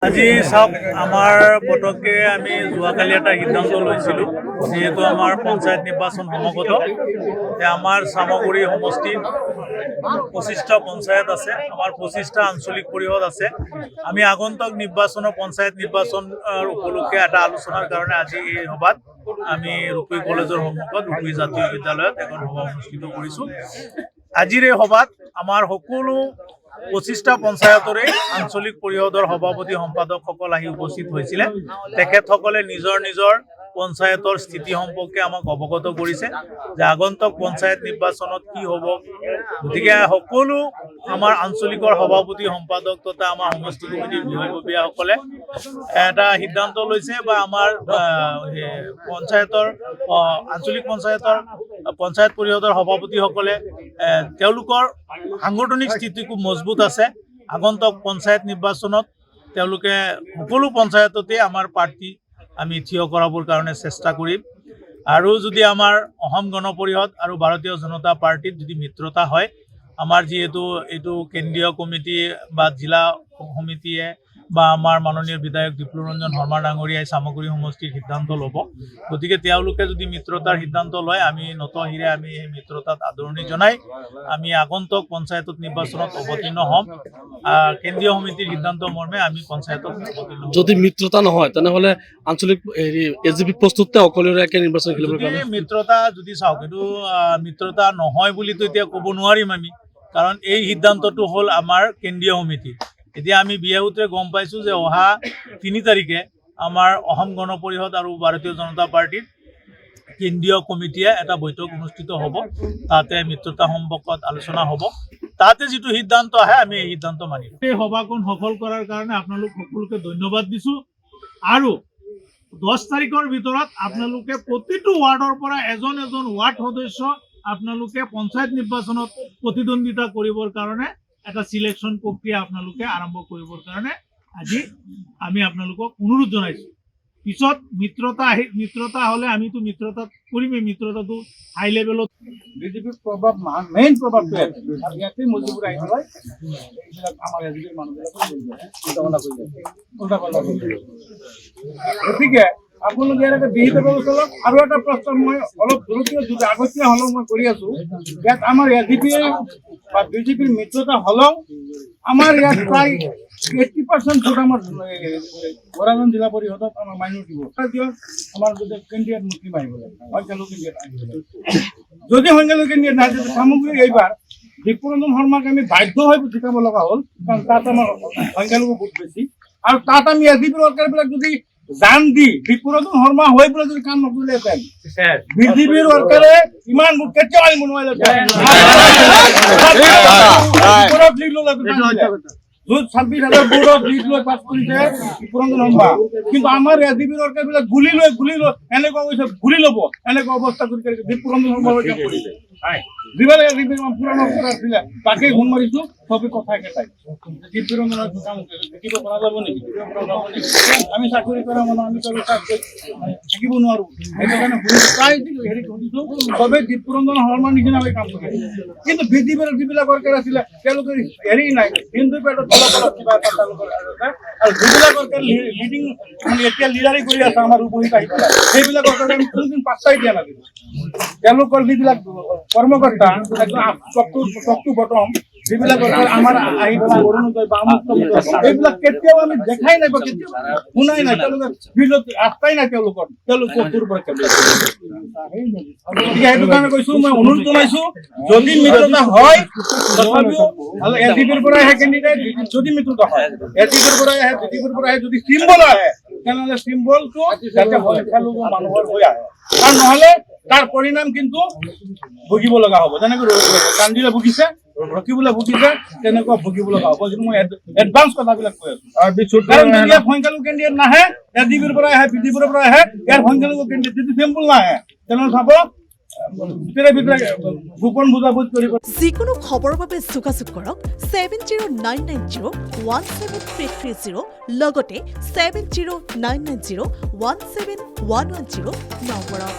আজি চাওক আমাৰ পটককে আমি যোৱাকালি এটা সিদ্ধান্ত লৈছিলোঁ যেহেতু আমাৰ পঞ্চায়ত নিৰ্বাচন সমাগত আমাৰ চামগুৰি সমষ্টিত 25টা পঞ্চায়ত আছে, আমাৰ 25টা আঞ্চলিক পৰিষদ আছে। আমি আগন্তুক নিৰ্বাচনৰ পঞ্চায়ত নিৰ্বাচন উপলক্ষে এটা আলোচনাৰ কাৰণে আজি এই সভাত আমি ৰূপী কলেজৰ সন্মুখত ৰূপী জাতীয় বিদ্যালয়ত এখন সভা অনুষ্ঠিত কৰিছোঁ। আজিৰ এই সভাত আমাৰ সকলো 25টা পঞ্চায়তৰে আঞ্চলিক পৰিষদৰ সভাপতি সম্পাদকসকল আহি উপস্থিত হৈছিলে। তেখেতসকলে নিজৰ নিজৰ পঞ্চায়তৰ স্থিতি সম্পৰ্কে আমাক অৱগত কৰিছে যে আগন্তুক পঞ্চায়ত নিৰ্বাচনত কি হ'ব। গতিকে সকলো আমাৰ আঞ্চলিকৰ সভাপতি সম্পাদক তথা আমাৰ সমষ্টি কমিটিৰ বিষয়ববীয়াসকলে এটা সিদ্ধান্ত লৈছে বা আমাৰ পঞ্চায়তৰ আঞ্চলিক পঞ্চায়ত পৰিষদৰ সভাপতিসকলে তেওঁলোকৰ সাংগঠনিক স্থিতি খুব মজবুত আছে। আগন্তুক পঞ্চায়ত নিৰ্বাচনত তেওঁলোকে সকলো পঞ্চায়ততে আমাৰ প্ৰাৰ্থী আমি থিয় কৰাবৰ কাৰণে চেষ্টা কৰিম। আৰু যদি আমাৰ অসম গণ পৰিষদ আৰু ভাৰতীয় জনতা পাৰ্টিত যদি মিত্ৰতা হয়, আমাৰ যিহেতু এইটো কেন্দ্ৰীয় কমিটি বা জিলা সমিতিয়ে বা আমাৰ মাননীয় বিধায়ক ডিপ্লুৰঞ্জন শৰ্মা ডাঙৰীয়াই চামগুৰি সমষ্টিৰ সিদ্ধান্ত ল'ব। গতিকে তেওঁলোকে যদি মিত্ৰতাৰ সিদ্ধান্ত লয়, আমি নতশিৰে আমি এই মিত্ৰতাত আদৰণি জনাই আমি আগন্তুক পঞ্চায়তত নিৰ্বাচনত অৱতীৰ্ণ হ'ম। কেন্দ্ৰীয় সমিতিৰ সিদ্ধান্ত মৰ্মে আমি পঞ্চায়তত অৱতীৰ্ণ হ'ম। যদি মিত্ৰতা নহয় তেনেহ'লে আঞ্চলিক এজিপি প্ৰস্তুত অকলশৰীয়াকৈ নিৰ্বাচন খেলিব যদি মিত্ৰতা যদি চাওক, এইটো মিত্ৰতা নহয় বুলিতো এতিয়া ক'ব নোৱাৰিম আমি, কাৰণ এই সিদ্ধান্তটো হ'ল আমাৰ কেন্দ্ৰীয় সমিতি। এতিয়া আমি বিয়াসূত্ৰে গম পাইছোঁ যে অহা 3 তাৰিখে আমাৰ অসম গণ পৰিষদ আৰু ভাৰতীয় জনতা পাৰ্টিৰ কেন্দ্ৰীয় কমিটিয়ে এটা বৈঠক অনুষ্ঠিত হ'ব। তাতে মিত্ৰতা সম্পৰ্কত আলোচনা হ'ব। তাতে যিটো সিদ্ধান্ত আহে আমি এই সিদ্ধান্ত মানিম। এই সভাখন সফল কৰাৰ কাৰণে আপোনালোক সকলোকে ধন্যবাদ দিছোঁ। আৰু 10 তাৰিখৰ ভিতৰত আপোনালোকে প্ৰতিটো ৱাৰ্ডৰ পৰা এজন ৱাৰ্ড সদস্য আপোনালোকে পঞ্চায়ত নিৰ্বাচনত প্ৰতিদ্বন্দ্বিতা কৰিবৰ কাৰণে এটা সিলেকশন প্ৰক্ৰিয়া আপোনালোকে আৰম্ভ কৰিবৰ কাৰণে আজি আমি আপোনালোকক অনুৰোধ জনাইছোঁ। পিছত মিত্ৰতা হ'লে আমিতো মিত্ৰতা কৰিমেই, মিত্ৰতাটো হাই লেভেলত। বিজেপিৰ প্ৰভাৱ মেইন প্ৰভাৱটো ইয়াতে মজবুত আহি পেলাই এইবিলাক আমাৰ এজিপিৰ মানুহবিলাকে গতিকে আপোনালোকে ইয়াত এটা বিহিত ব্যৱস্থা লওক। আৰু এটা প্ৰশ্ন মই অলপ আগতীয়া হ'লেও মই কৰি আছোঁ, ইয়াত আমাৰ এজিপি বা বিজেপিৰ মিত্ৰতা হ'লেও আমাৰ ইয়াত প্ৰায় 80% ভোট আমাৰ বৰাজন জিলা পৰিষদত আমাৰ মাইনৰিটি ভোট দিয়ক। আমাৰ যদি কেন্দ্ৰীয় মুছলিম আহিব লাগে, সংখ্যালঘু কেন্দ্ৰীয় আহিব লাগে। যদি সংখ্যালঘু কেন্দ্ৰীয় নাই, সামগ্ৰী এইবাৰ ডিপ্লুৰঞ্জন শৰ্মাক আমি বাধ্য হৈ জিকাব লগা হ'ল, কাৰণ তাত আমাৰ সংখ্যালঘু ভোট বেছি। আৰু তাত আমি এজিপিৰ ৱৰ্কাৰবিলাক যদি জান দি ডিপ্লুৰঞ্জন শৰ্মা হৈ পেলাই যদি কাম নকৰিলেহেঁতেন, বিজেপিৰ ৱৰ্কাৰে ইমান ভোট কেতিয়াও আনিব নোৱাৰিলেহেঁতেন। 26,000 ভোটত লিড লৈ পাছ কৰিছে ডিপ্লুৰঞ্জন শৰ্মা। কিন্তু আমাৰ এজিপিৰ ৱৰ্কাৰবিলাক গুলি লৈ এনেকুৱা কৈছে গুলি ল'ব, এনেকুৱা অৱস্থা কৰি ডিপ্লুৰঞ্জন শৰ্মা কৰিছে। যিবিলাক এজিপিৰ পুৰণা আছিলে তাকে ফোন মাৰিছোঁ, চবেই কথা একেটাই ডিপ্লুৰঞ্জনৰ কাম দেখিব পৰা যাব নেকি? আমি চাকৰি কৰা মানুহ, আমি থাকিব নোৱাৰোঁ। সেইটো কাৰণে প্ৰায় হেৰি শুনিছোঁ চবেই ডিপ্লুৰঞ্জন শৰ্মাৰ নিচিনাকৈ কাম কৰে। কিন্তু বিজেপিৰ যিবিলাক ৱৰ্কাৰ আছিলে তেওঁলোকে হেৰি নাই, হিন্দু পেটত অলপ কিবা এটা তেওঁলোকৰ আৰু যিবিলাক ৱৰ্কাৰ লিডিং এতিয়া লিডাৰি কৰি আছে আমাৰ উপহিত আহি পেলাই, সেইবিলাক ৱৰ্কাৰ আমি কোনোদিন পাত্তাই দিয়া নাছিলোঁ। তেওঁলোকৰ যিবিলাক কৰ্মকৰ্তা টপটো বটম যিবিলাক আমাৰ আহি পেলাই অৰুণোদয় বা এইবিলাক কেতিয়াও আমি দেখাই নাই বা কেতিয়াও শুনাই নাই। তেওঁলোকে বিলত আস্থাই নাই তেওঁলোকৰ সেইটো কাৰণে কৈছোঁ, মই অনুৰোধ জনাইছোঁ যদি মিত্ৰতা হয় তথাপিও এজিপিৰ পৰা আহে কেণ্ডিডেট, যদি মিত্ৰতা হয় এজিপিৰ পৰা আহে, বিজেপিৰ পৰা আহে, যদি চিম্বল আহে তেনেহ'লে চিম্বলটো যাতে সংখ্যালঘু মানুহৰ হৈ আহে। আৰু নহ'লে তাৰ পৰিণাম কিন্তু ভুগিব লগা হ'ব। যেনেকৈ কান্দিলে ভুগিছে, ৰখিবলৈ ভুগিছে, তেনেকুৱা ভুগিব লগা হ'ব। কিন্তু মই এডভান্স কথাবিলাক কৈ আছোঁ। কাৰণ যদি ইয়াত সংখ্যালঘু কেন্দ্ৰীয় নাহে, এজিপিৰ পৰা আহে, বিজেপিৰ পৰা আহে, ইয়াৰ সংখ্যালঘু কেন্দ্ৰীয় যদি চিম্বল নাহে তেনেহ'লে চাব গোপন বুজাবুজি কৰিব। যিকোনো খবৰৰ বাবে যোগাযোগ কৰক 7099017330 লগতে 7099017110 নম্বৰত।